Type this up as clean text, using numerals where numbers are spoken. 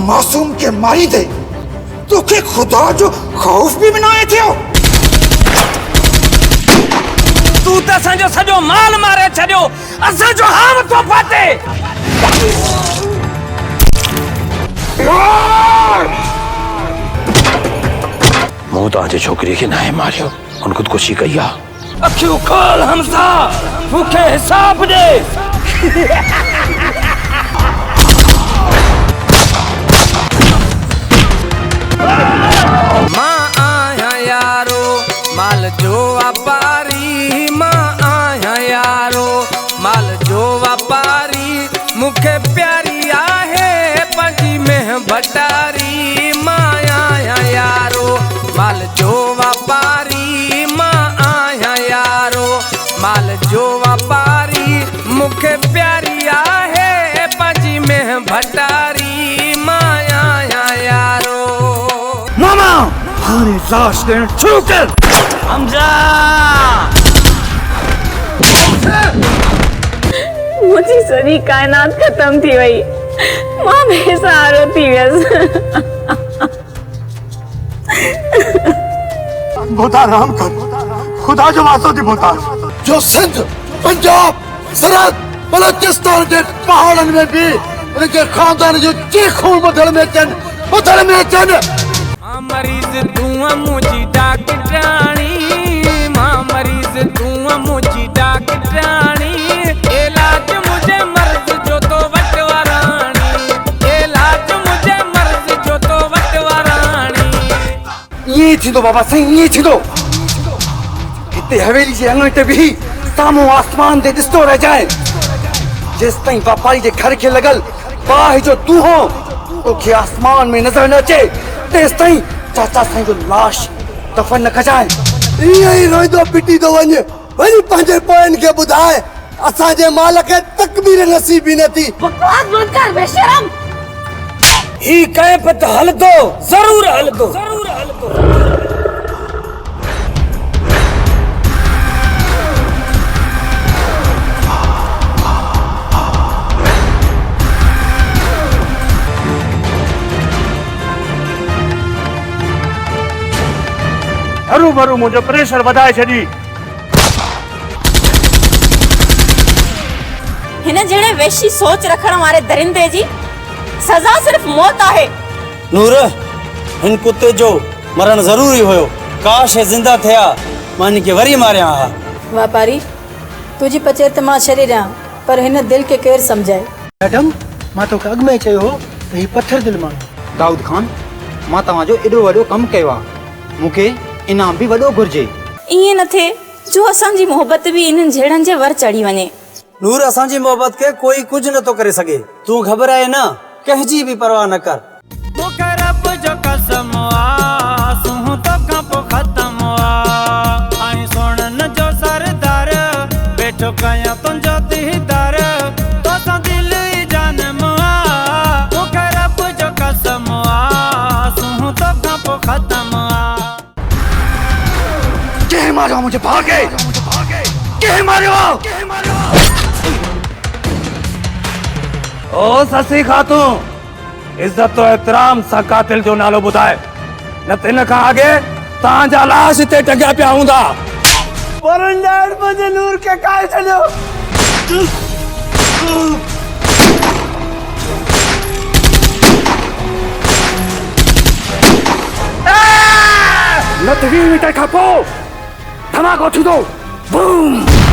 मासूम के मारी दे तो के खुदा जो खौफ भी बनाए थे तू तो संजो सजो माल मारे छड़ियो असा जो हाम तो फाटे मुंह तो आज छोकरी के नाहे मारियो उन खुदकुशी कई आ अखियों खोल हमसा भूखे हिसाब दे मां आया यारो माल जो व्यापारी मां आया यारो माल जो व्यापारी मुखे प्यारी आहे पंजी में भटारी मां आया यारो माल जो व्यापारी मां आया यारो माल जो व्यापारी मुखे प्यारी आहे पंजी में भटारी मां आया यारो मामा हमारी लाश देना शुरू कर हमजा मुझी सॼी कायनात खत्म थी वई मां बेसहारो थी वियसि राम कर खुदा जो वासो थी मोहताज जो सिंध पंजाब सरहद बलोचिस्तान के पहाड़न में भी उनके खानदान जो चीखों बदल में चन मरीज तू मुझी डॉक्टरानी मां मरीज तू मुझी डॉक्टरानी इलाज मुझे मर्ज जो तो वटवारानी इलाज मुझे मर्ज जो तो वटवारानी ये थी तो बाबा सही ये थी तो इतने हवेली से अंगण ते भी सामो आसमान दे दिसतो रह जाए जिस ताईं व्यापारी के घर के लगल बाह जो तू हो ओके आसमान में नजर न अचे तेस ताईं चाचा साईं जो लाश दफन न कजाए यही रोइदो पिटी दो वने वनी पंजे पोइन के बुधाए असा जे मालिक तकबीर नसीबी न थी बकवास मत कर बेशरम ही कहे पे तो हल दो जरूर हल दो हरू भरू मुझे प्रेशर वधाए छड़ी हिन जड़े वैशी सोच रखण वाले दरिंदे जी सजा सिर्फ मौत आहे नूर इन कुत्ते जो मरण जरूरी होयो काश हे जिंदा थया मान के वरी मारिया हा व्यापारी तुझी पचेत मां छॾे ॾियां पर हिन दिल के केर समझाए मैडम मां तो अॻ में चयो हो त ही पत्थर दिल मां दाऊद खान मां तव्हां जो एॾो वॾो कम कयो आहे मूंखे इनाम भी वॾो घुर्जे इए न थे जो असांजी मोहब्बत भी इन्हनि जहिड़नि जे वर चढ़ी वञे नूर असांजी मोहब्बत के कोई कुछ न तो करे सके तू घबराए ना कहजी भी परवाह न कर मुखे रब जो कसम आसूं तो कपो खत्म आई सुनन जो सरदार बैठो कया तुंजो दीदार तो सा दिल जान मुखे रब जो कसम आसूं तो कपो खत्म के मारो मुझे भागे के मारो ओ ससी खातून इज्जत तो एहतराम सा कातिल जो नालो बुधाए न तिन का आगे तांजा लाश ते टंगा पिया हूंदा परंडार मुझे नूर के काहे चलो न 3 मीटर खापो धमाको थी दो बूम